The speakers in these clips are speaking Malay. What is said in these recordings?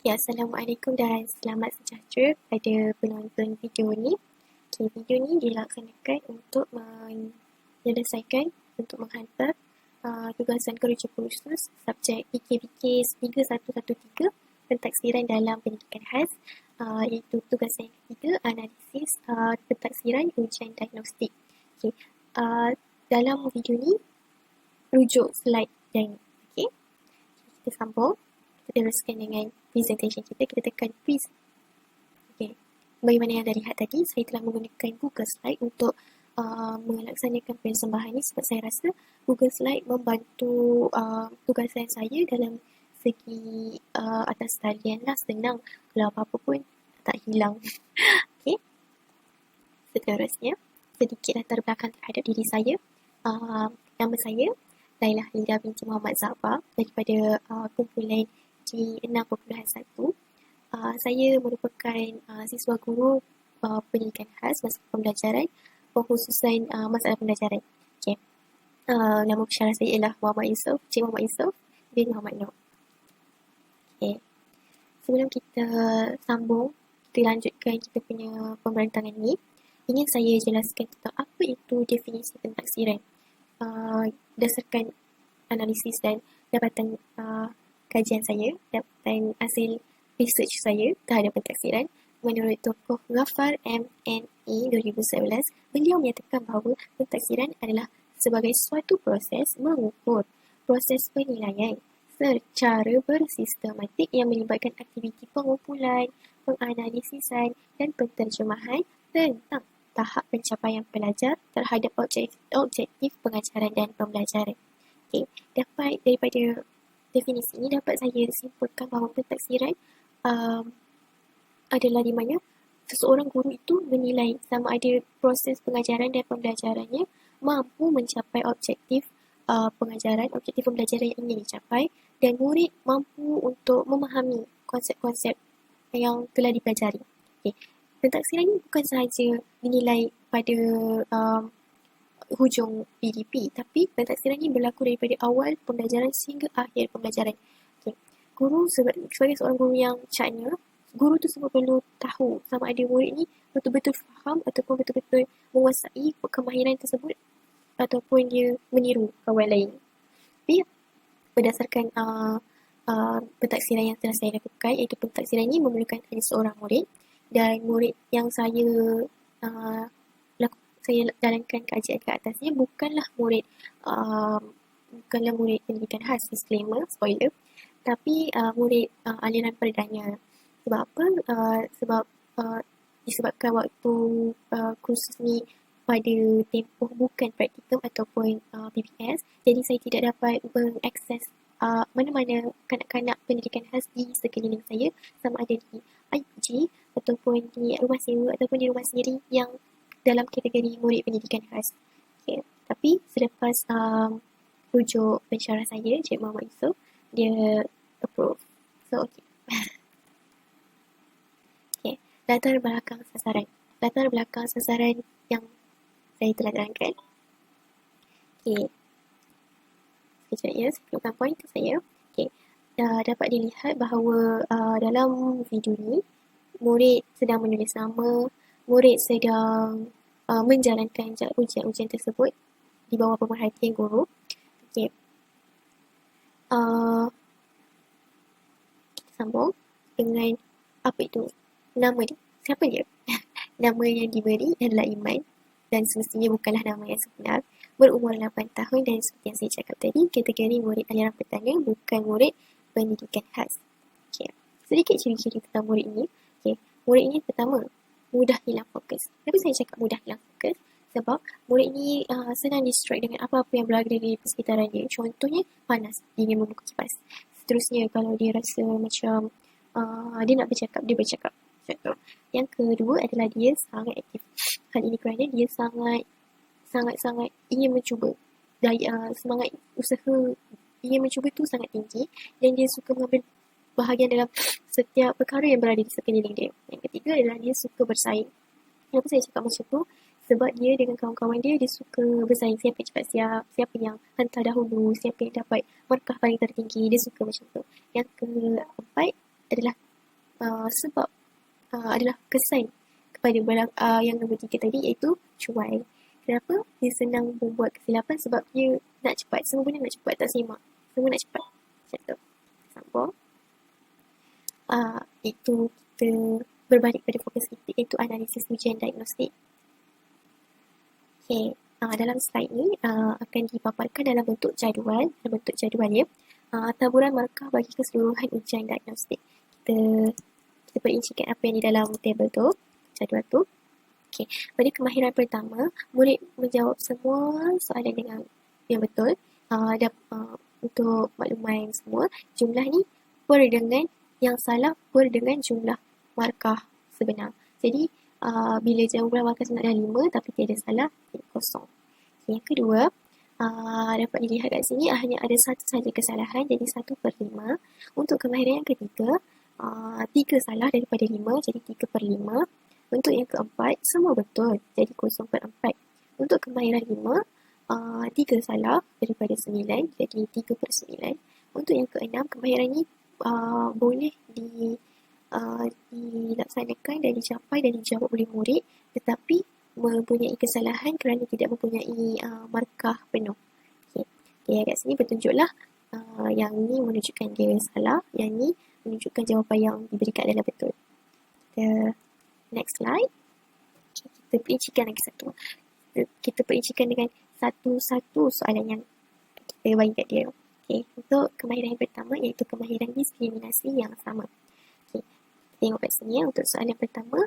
Assalamualaikum dan selamat sejahtera pada penonton video ni. Video ni dilaksanakan untuk menyelesaikan, untuk menghantar tugasan keruja kursus subjek PKPK 3113 pentaksiran dalam pendidikan khas, iaitu tugasan yang ketiga, analisis pentaksiran ujian diagnostik. Dalam video ni rujuk slide yang kita sambung. Kita teruskan dengan presentation kita. Kita tekan present. Bagaimana yang anda lihat tadi, saya telah menggunakan Google Slide untuk melaksanakan persembahan ini sebab saya rasa Google Slide membantu tugasan saya dalam segi atas talian lah, senang. Kalau apa-apa pun tak hilang. Seterusnya, sedikit latar belakang terhadap diri saya. Nama saya Laila Halidah binti Muhammad Zahbah daripada kumpulan G6.1. Saya merupakan siswa guru pendidikan khas masa pembelajaran, pengkhususan masalah pembelajaran. Nama pensyarah saya ialah Muhammad Yusof, Cik Muhammad Yusof bin Muhammad Noor. Sebelum kita sambung, kita lanjutkan kita punya pemberantangan ni. Ingin saya jelaskan tentang apa itu definisi pentaksiran. Berdasarkan analisis dan dapatan kajian saya, dapatan hasil research saya terhadap pentaksiran, menurut tokoh Ghaffar M.N.E. 2011, beliau menyatakan bahawa pentaksiran adalah sebagai suatu proses mengukur, proses penilaian secara bersistematik yang melibatkan aktiviti pengumpulan, penganalisisan dan penterjemahan tentang tahap pencapaian pelajar terhadap objektif pengajaran dan pembelajaran. Dapat daripada definisi ini dapat saya simpulkan bahawa pentaksiran adalah di mana seseorang guru itu menilai sama ada proses pengajaran dan pembelajarannya mampu mencapai objektif pengajaran, objektif pembelajaran yang ingin dicapai, dan murid mampu untuk memahami konsep-konsep yang telah dipelajari. Pentaksiran ini bukan sahaja dinilai pada hujung PDP, tapi pentaksiran ini berlaku daripada awal pembelajaran sehingga akhir pembelajaran. Guru sebagai seorang guru yang cakna, guru tersebut perlu tahu sama ada murid ni betul-betul faham ataupun betul-betul menguasai kemahiran tersebut ataupun dia meniru kawan lain. Tapi berdasarkan pentaksiran yang telah saya lakukan, iaitu pentaksiran ini memerlukan hanya seorang murid, dan murid yang saya jalankan kajian ke atasnya bukanlah murid pendidikan khas, disclaimer, spoiler, tapi murid aliran perdana. Sebab apa? Disebabkan waktu kursus ni pada tempoh bukan praktikum ataupun PPS, jadi saya tidak dapat mengakses mana-mana kanak-kanak pendidikan khas di sekeliling saya, sama ada di IPG ataupun di rumah sewa ataupun di rumah sendiri yang dalam kategori murid pendidikan khas. Tapi selepas rujuk pensyarah saya, Cik Muhammad Yusof, dia approve. So, latar belakang sasaran. Latar belakang sasaran yang saya telah terangkan. Sekejap ya, saya perlukan pointer saya. Dapat dilihat bahawa dalam video ni, murid sedang menulis nama, murid sedang menjalankan ujian-ujian tersebut di bawah pemerhatian guru. Kita sambung dengan apa itu nama dia. Siapa dia? Nama yang diberi adalah Iman, dan semestinya bukanlah nama yang sebenar. Berumur 8 tahun dan seperti yang saya cakap tadi, kategori murid aliran pertama, bukan murid pendidikan khas. Sedikit ciri-ciri tentang murid ini. Murid ini pertama, mudah hilang fokus. Kenapa saya cakap mudah hilang fokus? Sebab murid ini senang distract dengan apa-apa yang berada di persekitaran dia. Contohnya, panas, dia ingin membuka kipas. Seterusnya, kalau dia rasa macam dia nak bercakap, dia bercakap. Contoh. Yang kedua adalah dia sangat aktif. Hal ini kerana dia sangat ingin mencuba. Semangat usaha ingin mencuba tu sangat tinggi, dan dia suka mengambil bahagian dalam setiap perkara yang berada di sekeliling dia. Yang ketiga adalah dia suka bersaing. Kenapa saya cakap macam tu? Sebab dia dengan kawan-kawan dia suka bersaing. Siapa cepat siap, siapa yang hantar dahulu, siapa yang dapat markah paling tertinggi, dia suka macam tu. Yang keempat adalah sebab adalah kesan kepada yang nombor 3 tadi, iaitu cuai. Kenapa? Dia senang membuat kesilapan sebab dia nak cepat. Semua benda nak cepat, tak semak. Semua nak cepat. Macam tu. Sambung. Itu kita berbalik pada fokus kita, iaitu analisis ujian diagnostik. Okay. Dalam slide ni akan dipaparkan dalam bentuk jadual, ya. Taburan markah bagi keseluruhan ujian diagnostik. Kita perincikan apa yang di dalam tabel tu, jadual tu. Okay. Pada kemahiran pertama, murid menjawab semua soalan dengan yang betul. Untuk makluman semua, jumlah ni per dengan yang salah per dengan jumlah markah sebenar. Jadi, bila jumlah markah sebenar adalah 5 tapi tiada salah, kosong. Okay. Yang kedua, dapat dilihat kat sini hanya ada satu saja kesalahan, jadi 1/5. Untuk kemahiran yang ketiga, 3 salah daripada 5, jadi 3/5. Untuk yang keempat, semua betul, jadi 0/4. Untuk kemahiran 5, 3 salah daripada 9, jadi 3/9. Untuk yang keenam, kemahiran ni boleh dilaksanakan dan dicapai dan dijawab oleh murid, tetapi mempunyai kesalahan kerana tidak mempunyai markah penuh. Okay, kat sini bertunjuklah yang ni menunjukkan dia salah, yang ni menunjukkan jawapan yang diberikan adalah betul. Next slide. Kita perincikan lagi satu. Kita perincikan dengan satu-satu soalan yang kita bagi kat dia. Okay. Untuk kemahiran yang pertama, iaitu kemahiran diskriminasi yang sama. Okay. Tengok kat sini ya. Untuk soalan pertama,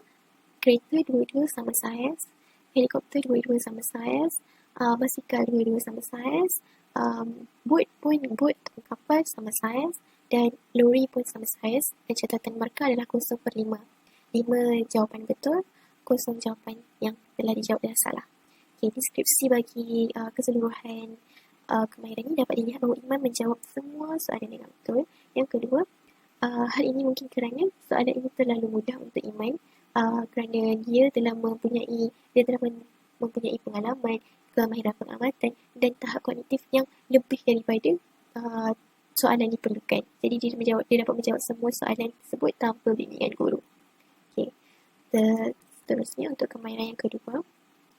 kereta dua-dua sama saiz, helikopter dua-dua sama saiz, basikal dua-dua sama saiz, bot kapal sama saiz, dan lori pun sama saiz, dan catatan markah adalah 0/5. 5 jawapan betul, 0 jawapan yang telah dijawab adalah salah. Okay, deskripsi bagi keseluruhan kemahiran ini dapat dilihat bahawa Iman menjawab semua soalan dengan betul. Yang kedua, hal ini mungkin kerana soalan ini terlalu mudah untuk Iman, kerana dia telah mempunyai pengalaman, kemahiran pengamatan dan tahap kognitif yang lebih daripada soalan diperlukan. Jadi dia dapat menjawab semua soalan tersebut tanpa bimbingan guru. Seterusnya untuk kemahiran yang kedua,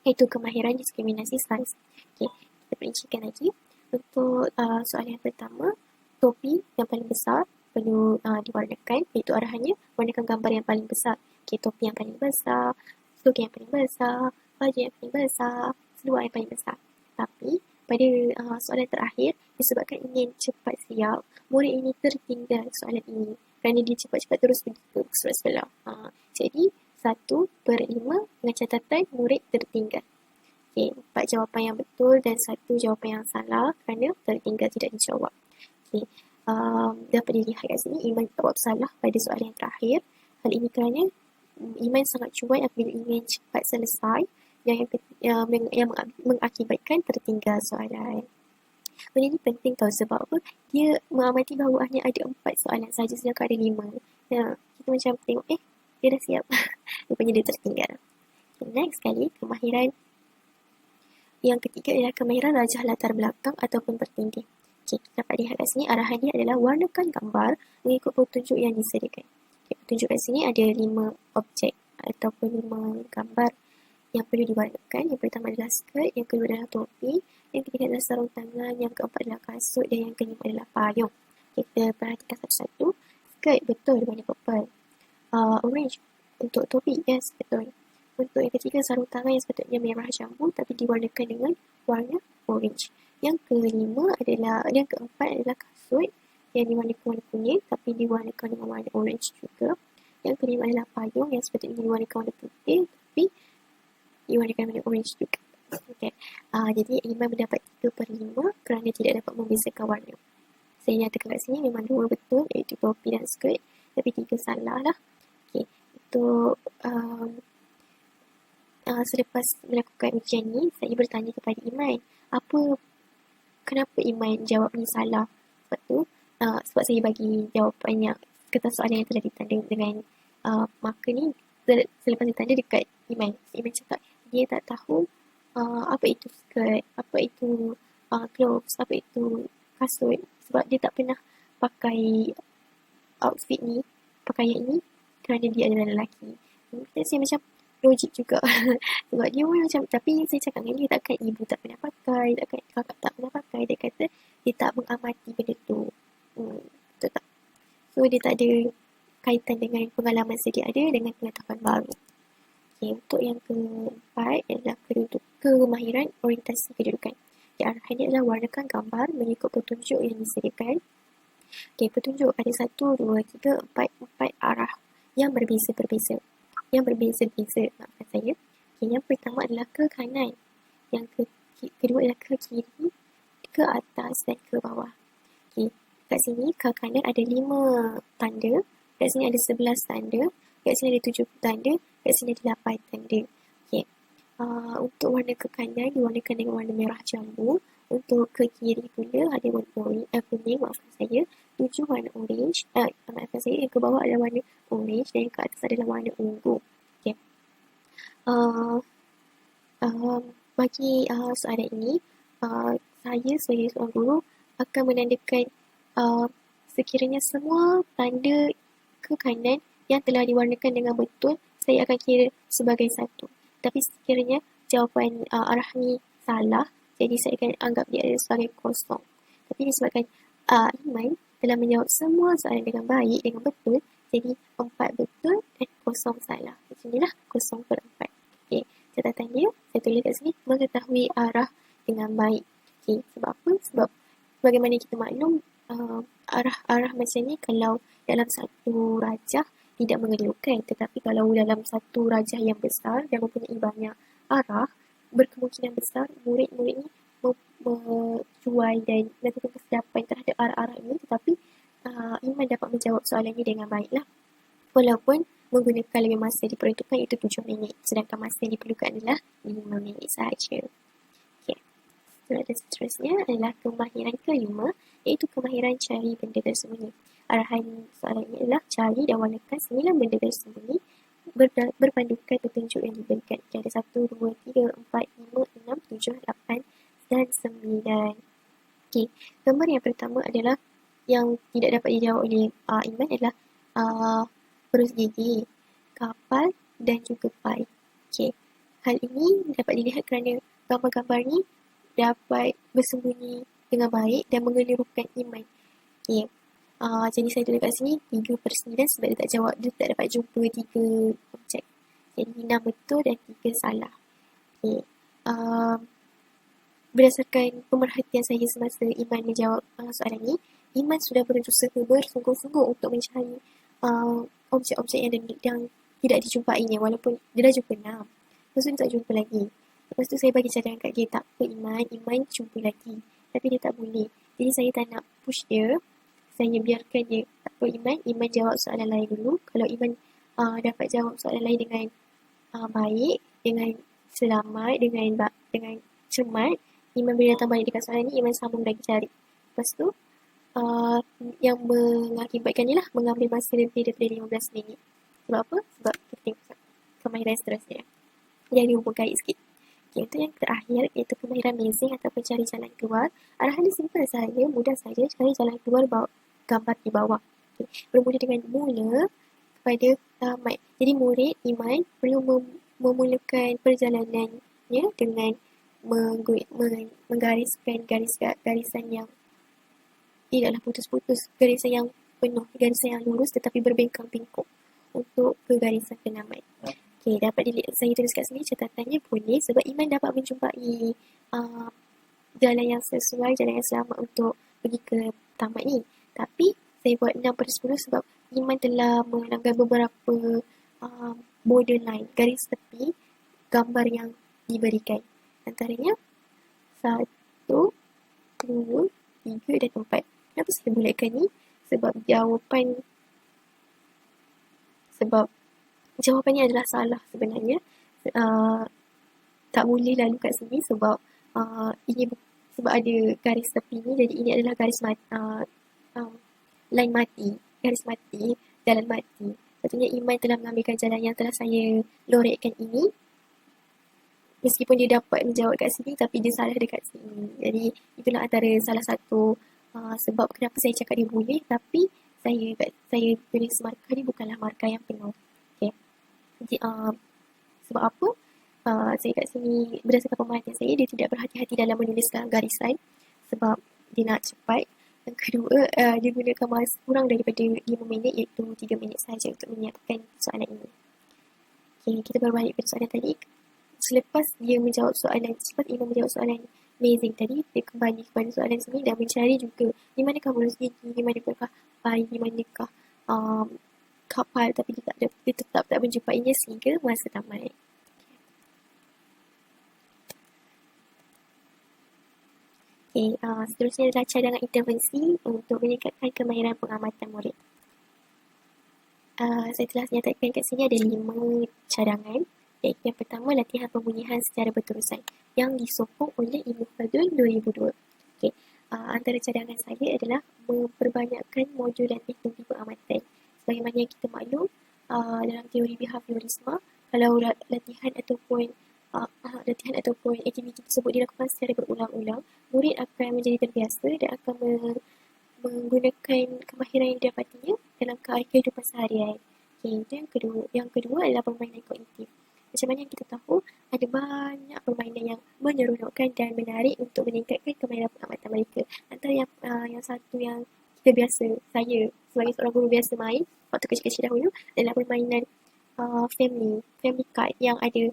iaitu kemahiran diskriminasi saiz. Okay, kita perincikan lagi. Untuk soalan yang pertama, topi yang paling besar perlu diwarnakan, iaitu arahannya warnakan gambar yang paling besar. Okay, topi yang paling besar, slogan yang paling besar, baju yang paling besar, seluar yang paling besar. Tapi pada soalan terakhir, disebabkan ingin cepat siap, murid ini tertinggal soalan ini kerana dia cepat-cepat terus pergi ke surat sebelah. Jadi 1/5 dengan catatan murid tertinggal. Okay, 4 jawapan yang betul dan 1 jawapan yang salah kerana tertinggal tidak dijawab. Okay, dapat dilihat kat sini Iman jawab salah pada soalan yang terakhir. Hal ini kerana Iman sangat cuai apabila ingin cepat selesai yang mengakibatkan tertinggal soalan. Benda ni penting tau, sebab apa? Dia mengamati bahawa hanya ada 4 soalan saja sedangkan ada 5. Kita macam tengok dia dah siap. Rupanya dia tertinggal. Okay, next sekali, kemahiran yang ketiga adalah kemahiran rajah latar belakang ataupun bertindih. Okay, dapat lihat kat sini arahan dia adalah warnakan gambar mengikut petunjuk yang disediakan. Okay, petunjuk kat sini ada 5 objek ataupun 5 gambar yang perlu diwarnakan. Yang pertama adalah skirt, yang kedua adalah topi, yang ketiga adalah sarung tangan, yang keempat adalah kasut dan yang kelima adalah payung. Okay, kita perhatikan satu-satu. Skirt betul warna purple. Orange untuk topi, yes betul. Untuk yang ketiga sarung tangan yang sepatutnya merah jambu tapi diwarnakan dengan warna orange. Yang keempat adalah kasut yang diwarnakan warna kuning tapi diwarnakan dengan warna orange juga. Yang kelima adalah payung yang sepatutnya diwarnakan warna putih tapi diwarnakan warna orange juga. Okay. Jadi Iman mendapat 3/5 kerana tidak dapat membezakan warna. Saya nyatakan kat sini memang 2 betul, iaitu topi dan skirt, tapi 3 salah lah. Okay. Untuk selepas melakukan ujian ni, saya bertanya kepada Iman, kenapa Iman jawab ni salah? Sebab saya bagi jawapannya, kertas soalan yang telah ditanda dengan marker ni, selepas ditanda dekat Iman. Iman cakap, dia tak tahu apa itu skirt, apa itu clothes, apa itu kasut, sebab dia tak pernah pakai outfit ni, pakaian ini kerana dia adalah lelaki. Kita saya macam logik juga. Sebab dia pun macam, tapi saya cakap dengan dia, takkan ibu tak pernah pakai, takkan kakak tak pernah pakai. Dia kata dia tak mengamati benda tu. Betul tak? So dia tak ada kaitan dengan pengalaman sedia ada dengan pengetahuan baru. Okay, untuk yang keempat adalah kemahiran orientasi kedudukan. Arahan dia adalah warnakan gambar mengikut petunjuk yang disediakan. Okay, petunjuk ada 1, 2, 3, 4 arah yang berbeza-beza. Maafkan saya. Okay, yang pertama adalah ke kanan. Yang kedua adalah ke kiri, ke atas dan ke bawah. Okay, kat sini ke kanan ada 5 tanda. Kat sini ada 11 tanda. Kat sini ada 7 tanda. Kat sini ada 8 tanda. Okay. Untuk warna ke kanan diwarnakan dengan warna merah jambu. Untuk ke kiri pula ada warna kuning, maafkan saya. 7 warna orange. Maafkan saya, yang ke bawah adalah warna orange dan yang ke atas adalah warna ungu. Okay. Bagi soalan ini, saya sebagai seorang guru akan menandakan sekiranya semua tanda ke kanan yang telah diwarnakan dengan betul, saya akan kira sebagai 1. Tapi sekiranya jawapan arah ni salah, jadi saya akan anggap dia sebagai kosong. Tapi disebabkan Iman telah menjawab semua soalan dengan baik, dengan betul, jadi 4 betul dan kosong salah. Macam inilah 0/4. Okay. Catatan dia, saya tulis kat sini, mengetahui arah dengan baik. Okay. Sebab apa? Sebab bagaimana kita maklum, arah macam ni kalau dalam satu rajah tidak mengelirukan, tetapi kalau dalam satu rajah yang besar dan mempunyai banyak arah, berkemungkinan besar murid-murid ni mencuai dan melakukan kesilapan terhadap arah-arah ini, tetapi Iman dapat menjawab soalan ini dengan baiklah. Walaupun menggunakan lebih masa diperuntukkan iaitu 7 minit, sedangkan masa yang diperlukan adalah 5 minit sahaja. Okay. Soalan seterusnya adalah kemahiran kelima, iaitu kemahiran cari benda tersembunyi. Arahan soalan ini adalah cari dan warnakan 9 benda tersembunyi berpandukan petunjuk yang diberikan. Ada 1, 2, 3, 4, 5, 6, 7, 8 dan 9. Okay. Gambar yang pertama adalah yang tidak dapat dijawab oleh Iman adalah perus gigi, kapal dan juga pai. Okay. Hal ini dapat dilihat kerana gambar-gambar ni dapat bersembunyi dengan baik dan mengelirukan Iman. Okay. Jadi saya tulis kat sini 3/9 sebab dia tak jawab, dia tak dapat jumpa 3 objek. Jadi 6 betul dan 3 salah. Okay. Berdasarkan pemerhatian saya semasa Iman menjawab soalan ni, Iman sudah berusaha bersungguh-sungguh untuk mencari objek-objek yang tidak dijumpainya, walaupun dia dah jumpa 6. Lepas tu dia tak jumpa lagi. Lepas tu saya bagi cadangan kat dia, tak apa Iman jumpa lagi. Tapi dia tak boleh. Jadi saya tak nak push dia. Saya biarkan dia. Tak apa Iman jawab soalan lain dulu. Kalau Iman dapat jawab soalan lain dengan baik, dengan selamat, dengan cermat, Iman boleh datang balik dekat soalan ni, Iman sambung lagi cari. Lepas tu, yang mengakibatkannya lah mengambil masa lebih daripada 15 minit. Sebab apa? Sebab kita tengok kemahiran seterusnya. Yang dihubungkan sikit. Okay, untuk yang terakhir, iaitu kemahiran mazing ataupun cari jalan keluar. Arahan dia simple sahaja, mudah saja, cari jalan keluar gambar di bawah. Okay. Bermula dengan mula kepada tamat. Jadi murid Iman perlu memulakan perjalanannya dengan menggariskan garisan yang tidaklah putus-putus, garisan yang penuh, garisan yang lurus tetapi berbengkang-bengkok untuk ke garisan penamat. Okay, dapat saya tulis kat sini catatannya boleh sebab Iman dapat menjumpai jalan yang sesuai, jalan yang selamat untuk pergi ke tamat ni. Tapi saya buat 6/10 sebab Iman telah melanggar beberapa borderline, garis tepi gambar yang diberikan. Antaranya 1, 2, 3 dan 4. Kenapa saya bulatkan ni? Sebab jawapannya adalah salah sebenarnya. Tak boleh lalu kat sini sebab ini sebab ada garis tepi ni, jadi ini adalah garis line mati, garis mati, jalan mati. Satunya Iman telah mengambilkan jalan yang telah saya lorekkan ini. Meskipun dia dapat menjawab kat sini, tapi dia salah dekat sini. Jadi itulah antara salah satu sebab kenapa saya cakap dia boleh, tapi saya tulis markah ni bukanlah markah yang penuh. Okay. Jadi, sebab apa? Saya kat sini, berdasarkan pemerhatian saya, dia tidak berhati-hati dalam menuliskan garisan sebab dia nak cepat. Yang kedua, dia gunakan masa kurang daripada 5 minit, iaitu 3 minit sahaja untuk menyiapkan soalan ini. Okay, kita berbalik pada soalan tadi. Selepas Imam menjawab soalan amazing tadi, dia kembali kepada soalan sini dan mencari juga di manakah bonus gigi, di manakah pai, di manakah kapal, tapi dia tetap tak menjumpainya sehingga masa tamat. Okay, seterusnya adalah cadangan intervensi untuk meningkatkan kemahiran pengamatan murid. Saya telah nyatakan kat sini ada 5 cadangan. Yang pertama, latihan pembunyian secara berterusan yang disokong oleh Ilmu Fadul 2002. Okay. Antara cadangan saya adalah memperbanyakkan modul dan teknologi pengamatan. Sebagaimana yang kita maklum, dalam teori behaviorisme, kalau latihan ataupun aktiviti tersebut dilakukan secara berulang-ulang, murid akan menjadi terbiasa dan akan menggunakan kemahiran yang didapatinya dalam kehidupan seharian. Okay, itu yang kedua. Yang kedua adalah permainan kognitif. Macam mana yang kita tahu, ada banyak permainan yang menyeronokkan dan menarik untuk meningkatkan kemahiran pengamatan mereka. Antara yang satu yang kita biasa, saya sebagai seorang guru biasa main waktu kecil-kecil dahulu adalah permainan family card yang ada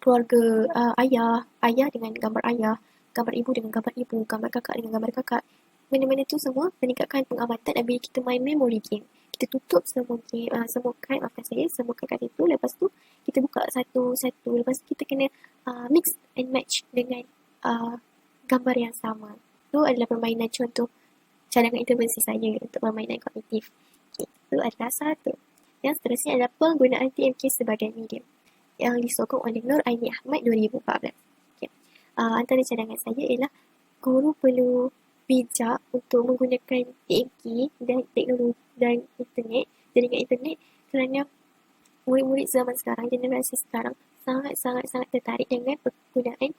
keluarga, ayah dengan gambar ayah, gambar ibu dengan gambar ibu, gambar kakak dengan gambar kakak. Benda-benda tu semua meningkatkan pengamatan dan bila kita main memory game, kita tutup semua kad itu, lepas tu kita buka satu-satu, lepas tu kita kena mix and match dengan gambar yang sama. Itu adalah permainan contoh cadangan intervensi saya untuk permainan kognitif. Okay, itu adalah satu. Yang seterusnya adalah penggunaan TMK sebagai medium yang disokong oleh Nur Aini Ahmad 2014. Okay. Antara cadangan saya ialah guru perlu bijak untuk menggunakan TMK dan teknologi dan jaringan internet kerana murid-murid zaman sekarang, generasi sekarang sangat tertarik dengan penggunaan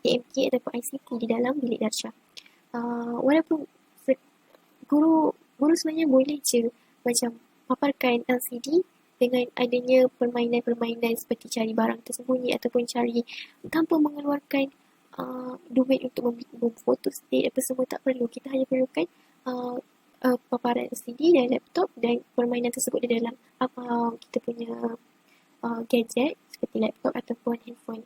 TMK ataupun ICT di dalam bilik darjah. Walaupun guru sebenarnya boleh je macam paparkan LCD dengan adanya permainan-permainan seperti cari barang tersembunyi ataupun cari tanpa mengeluarkan duit untuk memfoto state apa semua, tak perlu. Kita hanya perlukan paparan LCD dan laptop dan permainan tersebut di dalam kita punya gadget seperti laptop ataupun handphone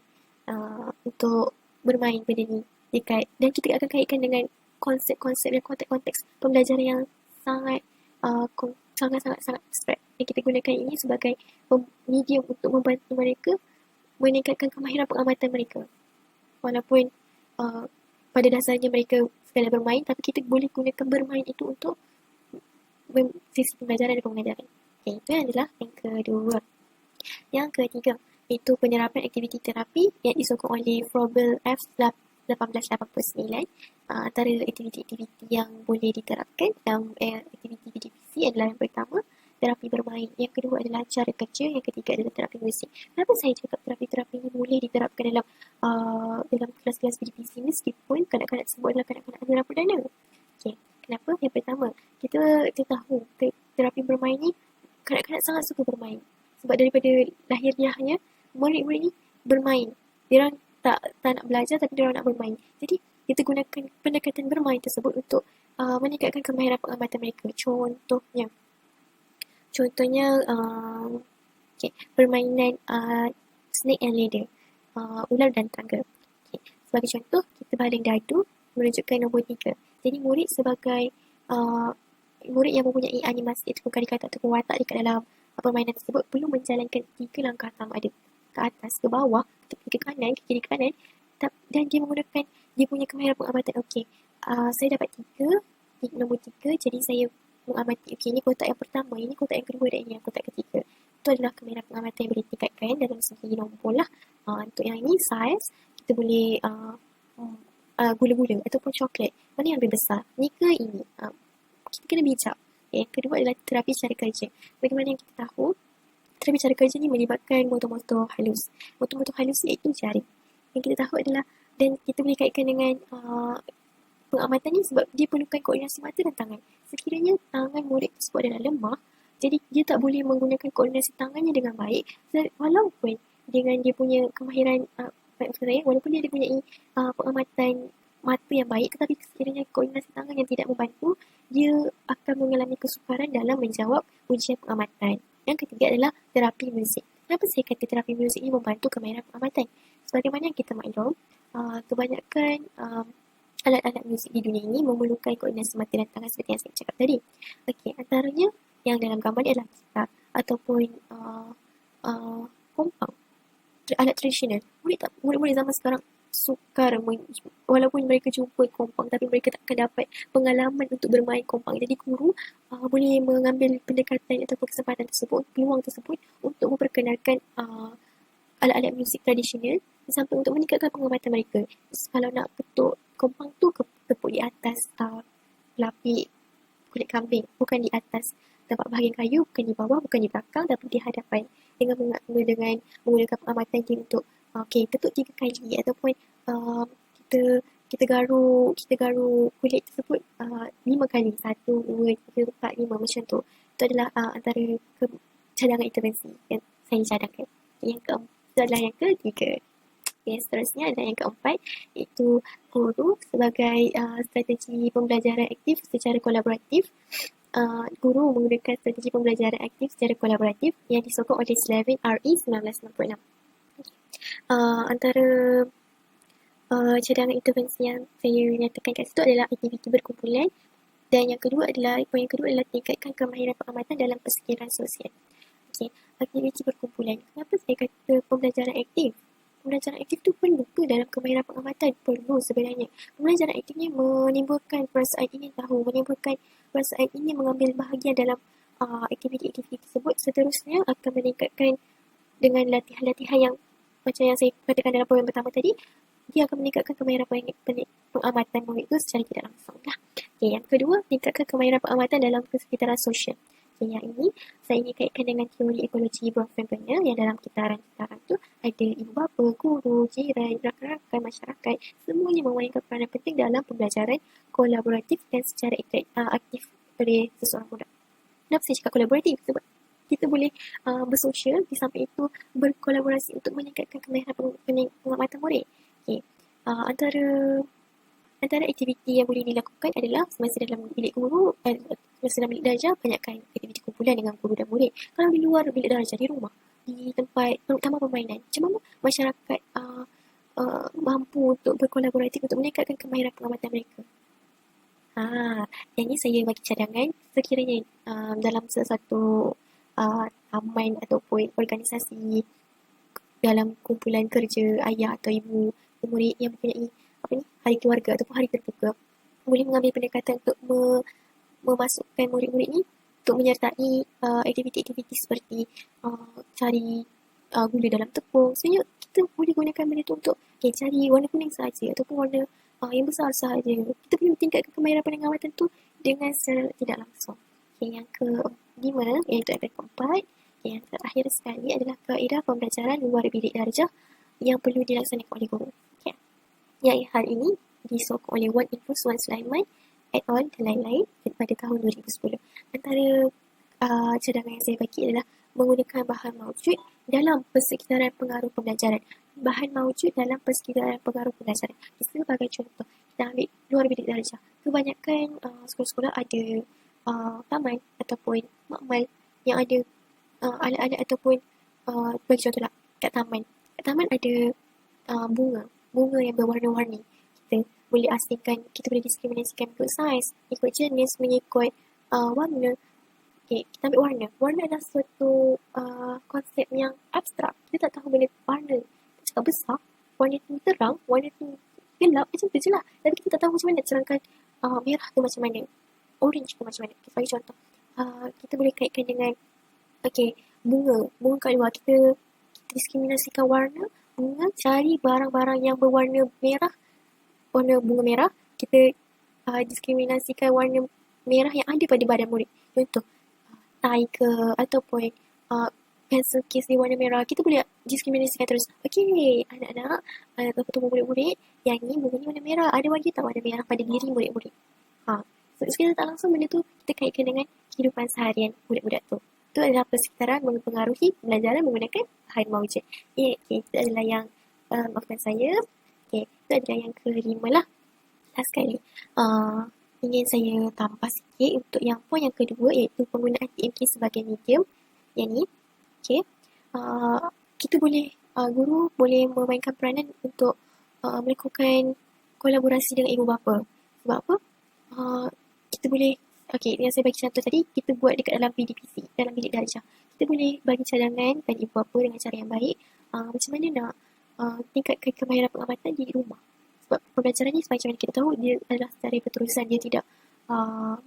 untuk bermain benda ni dekat, dan kita akan kaitkan dengan konsep-konsep dan konteks-konteks pembelajaran yang sangat abstrak. Dan kita gunakan ini sebagai medium untuk membantu mereka meningkatkan kemahiran pengamatan mereka. Walaupun pada dasarnya mereka sekadar bermain, tapi kita boleh gunakan bermain itu untuk sisi pembelajaran dan pengajaran. Okay, itu adalah yang kedua. Yang ketiga, itu penyerapan aktiviti terapi yang disokong oleh Frobel F 1889. Antara aktiviti-aktiviti yang boleh diterapkan dalam aktiviti divisi adalah yang pertama, terapi bermain. Yang kedua adalah cara kerja. Yang ketiga adalah terapi musik. Kenapa saya cakap terapi-terapi ini boleh diterapkan dalam kelas-kelas divisi meskipun kanak-kanak tersebut adalah kanak-kanak adalah perdana? Okay. Kenapa? Yang pertama, kita tahu terapi bermain ni kanak-kanak sangat suka bermain. Sebab daripada lahiriahnya, murid-murid ni bermain. Diorang tak nak belajar tapi diorang nak bermain. Jadi, kita gunakan pendekatan bermain tersebut untuk meningkatkan kemahiran pengamatan mereka. Contohnya permainan snake and ladder, ular dan tangga. Okay. Sebagai contoh, kita baling dadu menunjukkan nombor 3. Jadi murid sebagai murid yang mempunyai animasi ataupun karikata ataupun watak dekat dalam permainan tersebut perlu menjalankan 3 langkah sama, ada ke atas, ke bawah, ke kanan, ke kiri, kanan, dan dia menggunakan dia punya kemahiran pengamatan. Okey, saya dapat 3, nombor 3, jadi saya mengamati, okey, ini kotak yang pertama, ini kotak yang kedua, dan ini yang kotak ketiga. Itu adalah kemahiran pengamatan yang boleh ditingkatkan dalam segi nombor lah. Untuk yang ini, saiz, kita boleh gula-gula ataupun coklat. Mana yang lebih besar? Ni ke ini? Kita kena bijak. Yang kedua adalah terapi cara kerja. Bagaimana yang kita tahu, terapi cara kerja ni melibatkan motor-motor halus. Motor-motor halus iaitu jari. Yang kita tahu adalah, dan kita boleh kaitkan dengan pengamatan ni sebab dia perlukan koordinasi mata dan tangan. Sekiranya tangan murid tersebut adalah lemah, jadi dia tak boleh menggunakan koordinasi tangannya dengan baik, walaupun dengan dia punya kemahiran walaupun dia punya pengamatan mata yang baik, tetapi sekiranya koordinasi tangan yang tidak membantu, dia akan mengalami kesukaran dalam menjawab ujian pengamatan. Yang ketiga adalah terapi muzik. Kenapa saya kata terapi muzik ini membantu kemahiran pengamatan? Sebagaimana yang kita maklum, kebanyakan alat-alat muzik di dunia ini memerlukan koordinasi mata dan tangan seperti yang saya cakap tadi. Okey, antaranya yang dalam gambar ni adalah gitar ataupun kompang, alat tradisional. Murid-murid zaman sekarang sukar walaupun mereka jumpa kompang, tapi mereka tak akan dapat pengalaman untuk bermain kompang. Jadi guru boleh mengambil pendekatan ataupun kesempatan tersebut, peluang tersebut untuk memperkenalkan alat-alat muzik tradisional sampai untuk meningkatkan pengamatan mereka. Kalau nak ketuk kompang tu, tepuk di atas pelapik kulit kambing, bukan di atas tempat bahagian kayu, bukan di bawah, bukan di belakang, tapi di hadapan, dengan menggunakan pengamatan dia untuk ketuk 3 kali ataupun kita garu kulit tersebut 5 kali, 1, 2, 3, 4, 5 macam tu. Itu adalah antara cadangan intervensi yang saya cadangkan. Itu adalah yang ketiga. Yang seterusnya adalah yang keempat, iaitu guru sebagai strategi pembelajaran aktif secara kolaboratif. Guru menggunakan strategi pembelajaran aktif secara kolaboratif yang disokong oleh Slavin RE 1996. Antara cadangan intervensi yang saya nyatakan kat situ adalah aktiviti berkumpulan, dan yang kedua adalah tingkatkan kemahiran pengamatan dalam persekitaran sosial. Okey, aktiviti berkumpulan. Kenapa saya kata pembelajaran aktif? Pembelajaran aktif tu perlu ke dalam kemahiran pengamatan? Perlu sebenarnya. Pembelajaran aktif ni menimbulkan perasaan ingin tahu, menimbulkan perasaan ingin mengambil bahagian dalam aktiviti-aktiviti tersebut. Seterusnya akan meningkatkan dengan latihan-latihan yang macam yang saya katakan dalam poin pertama tadi, dia akan meningkatkan kemahiran pengamatan murid itu secara tidak langsung lah. Okay, yang kedua, tingkatkan kemahiran pengamatan dalam persekitaran sosial. Okay, yang ini saya ingin kaitkan dengan teori ekologi Bronfenbrenner yang dalam kitaran-kitaran tu ada ibu bapa, guru, jiran, rakan-rakan, masyarakat, semuanya memainkan peranan penting dalam pembelajaran kolaboratif dan secara aktif oleh seseorang murid. Kenapa saya cakap kolaboratif? Sebab kita boleh bersosial, di samping itu berkolaborasi untuk meningkatkan kemahiran pengamatan murid. Okay. Antara aktiviti yang boleh dilakukan adalah semasa dalam bilik guru, semasa dalam bilik darjah, banyakkan aktiviti kumpulan dengan guru dan murid. Kalau di luar bilik darjah, di rumah, di tempat taman permainan, macam mana masyarakat mampu untuk berkolaboratif untuk meningkatkan kemahiran pengamatan mereka? Yang ini saya bagi cadangan sekiranya dalam salah satu taman ataupun organisasi dalam kumpulan kerja ayah atau ibu murid yang mempunyai hari keluarga ataupun hari terbuka, boleh mengambil pendekatan untuk memasukkan murid-murid ni untuk menyertai aktiviti-aktiviti seperti cari gula dalam tepung. Sebenarnya kita boleh gunakan benda tu untuk cari warna kuning sahaja ataupun warna yang besar sahaja. Kita boleh tingkatkan kemahiran pengamatan tu dengan secara tidak langsung. Yang kelima, iaitu yang keempat, yang terakhir sekali adalah kaedah pembelajaran luar bilik darjah yang perlu dilaksanakan oleh guru. Yang hal ini disokong oleh Wan Infus, Wan Sulaiman, et al. Dan lain-lain pada tahun 2010. Antara cadangan yang saya bagi adalah menggunakan bahan maujud dalam persekitaran pengaruh pembelajaran. Bahan maujud dalam persekitaran pengaruh pembelajaran. Sebagai contoh, kita ambil luar bilik darjah. Kebanyakan sekolah-sekolah ada taman ataupun makmal yang ada alat-alat ataupun bagi contoh lah, kat taman ada bunga yang berwarna-warni. Kita boleh asingkan, kita boleh diskriminasikan mengikut saiz, ikut jenis, mengikut warna. Okay, kita ambil warna. Warna adalah suatu konsep yang abstrak. Kita tak tahu benda warna. Kita cakap besar, warna tu terang, warna tu gelap, macam tu je lah. Tapi kita tak tahu macam mana terangkan merah tu macam mana, orange tu macam mana. Okay, bagi contoh, kita boleh kaitkan dengan bunga kat luar. Kita diskriminasikan warna bunga, cari barang-barang yang berwarna merah, warna bunga merah. Kita diskriminasikan warna merah yang ada pada badan murid. Contoh, tai ke ataupun pencil case dia warna merah, kita boleh diskriminasikan terus. Okey, anak-anak, atau murid-murid, yang ni bunganya warna merah. Ada bagi tak warna merah pada diri murid-murid? So, secara tak langsung benda tu kita kaitkan dengan kehidupan seharian budak-budak tu. Itu adalah persekitaran mempengaruhi pembelajaran menggunakan harimau je. Okay, itu adalah yang maafkan saya. Okay, itu adalah yang kelima lah. Last sekali. Ingin saya tambah sikit untuk yang poin yang kedua, iaitu penggunaan TMK sebagai medium. Yang ni, okay. Kita boleh, guru boleh memainkan peranan untuk melakukan kolaborasi dengan ibu bapa. Sebab apa? Kita boleh, okay, yang saya bagi contoh tadi, kita buat dekat dalam PDPC, dalam bilik darjah. Kita boleh bagi cadangan pada ibu bapa dengan cara yang baik. Macam mana nak tingkatkan kemahiran pengamatan di rumah. Sebab pembelajaran ni macam mana kita tahu, dia adalah secara berterusan, dia tidak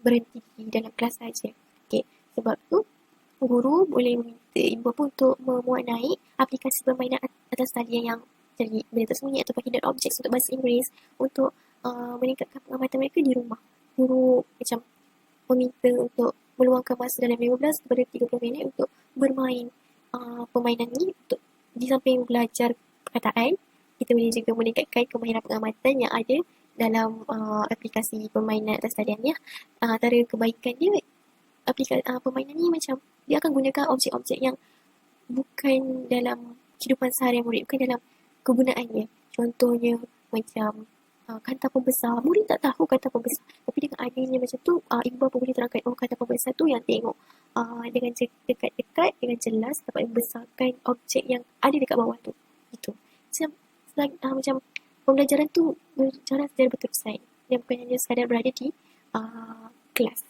berhenti dalam kelas saja. Okay, sebab tu guru boleh meminta ibu bapa untuk memuat naik aplikasi permainan atas talian yang jadi benda tersembunyi ataupun hidden objects untuk bahasa Inggeris untuk meningkatkan pengamatan mereka di rumah. Guru macam meminta untuk meluangkan masa dalam 15 kepada 30 minit untuk bermain permainan ni. Untuk di samping belajar perkataan, kita boleh juga meningkatkan kemahiran pengamatan yang ada dalam aplikasi permainan atas talian ni. Antara kebaikan dia, aplikasi permainan ni macam dia akan gunakan objek-objek yang bukan dalam kehidupan seharian murid, bukan dalam kegunaannya. Contohnya macam kata pembesar. Murid tak tahu kata pembesar. Tapi dengan adanya macam tu, ibu bapa boleh terangkan, oh kata pembesar tu yang tengok dengan dekat-dekat, dengan jelas dapat membesarkan objek yang ada dekat bawah tu. Itu. Macam pembelajaran tu berjalan secara berterusan. Dan bukan hanya sekadar berada di kelas.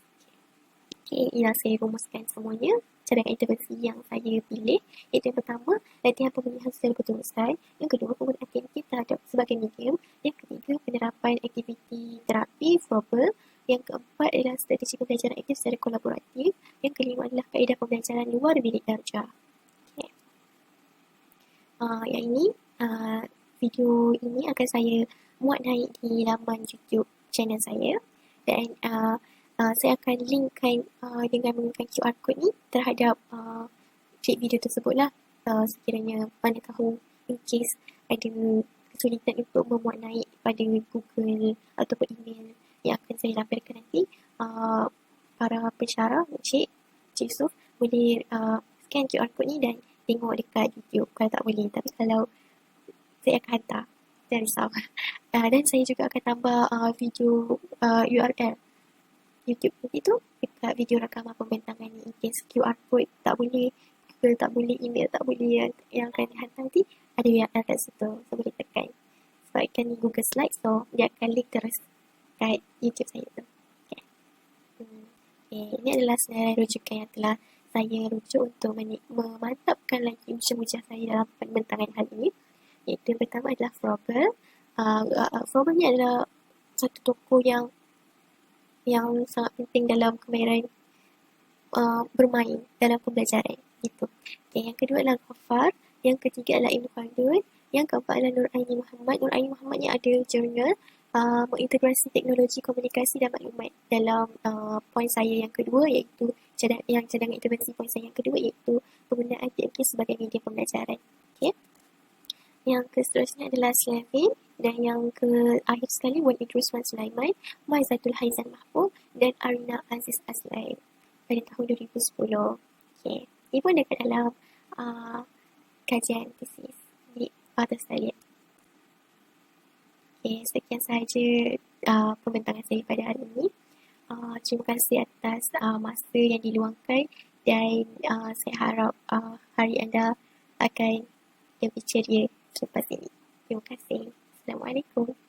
Okay, yang saya rumuskan semuanya. Cadangan intervensi yang saya pilih, iaitu yang pertama, latihan pemilihan secara berterusan. Yang kedua, penggunaan teknik terhadap sebagai medium. Yang ketiga, penerapan aktiviti terapi verbal. Yang keempat adalah strategi pembelajaran aktif secara kolaboratif. Yang kelima adalah kaedah pembelajaran luar bilik darjah. Okay. Yang ini, video ini akan saya muat naik di laman YouTube channel saya. Dan saya akan linkkan dengan menggunakan QR code ni terhadap feed video tersebut lah. Sekiranya mana tahu in case ada kesulitan untuk memuat naik pada Google ataupun email yang akan saya lampirkan nanti, para pensyarah, Cik Yusuf boleh scan QR code ni dan tengok dekat YouTube. Kalau tak boleh, tapi kalau saya akan hantar, jangan risau. Dan saya juga akan tambah video URL YouTube nanti tu dekat video rakaman pembentangan ni. In case QR code tak boleh, Google tak boleh, email tak boleh, yang akan dihantar nanti ada URL kat situ, so boleh tekan. Sebab ikan ni Google Slides, so dia akan link terus kat YouTube saya tu. Okay. Ini adalah senarai rujukan yang telah saya rujuk untuk memantapkan lagi ujian-ujian saya dalam pembentangan hal ini. Iaitu yang pertama adalah Froebel. Froebel ni adalah satu tokoh yang sangat penting dalam kemahiran bermain dalam pembelajaran. Itu. Okay, yang kedua adalah Ghaffar. Yang ketiga adalah Ibn Khaldun. Yang keempat adalah Nur Aini Muhammad. Nur Aini Muhammad ni ada jurnal mengintegrasi teknologi komunikasi dan maklumat. Dalam poin saya yang kedua, iaitu cadangan intervensi poin saya yang kedua, iaitu penggunaan TMK sebagai media pembelajaran. Okay. Yang seterusnya adalah Slavin. Dan yang akhir sekali, Wan Idrus Wan Sulaiman, Maizatul Haizan Mahfuz dan Arina Aziz Aslain pada tahun 2010. Okay. Ini pun dekat dalam kajian tesis di atas talian. Okay, sekian sahaja pembentangan saya pada hari ini. Terima kasih atas masa yang diluangkan dan saya harap hari anda akan lebih ceria selepas ini. Terima kasih. Assalamualaikum.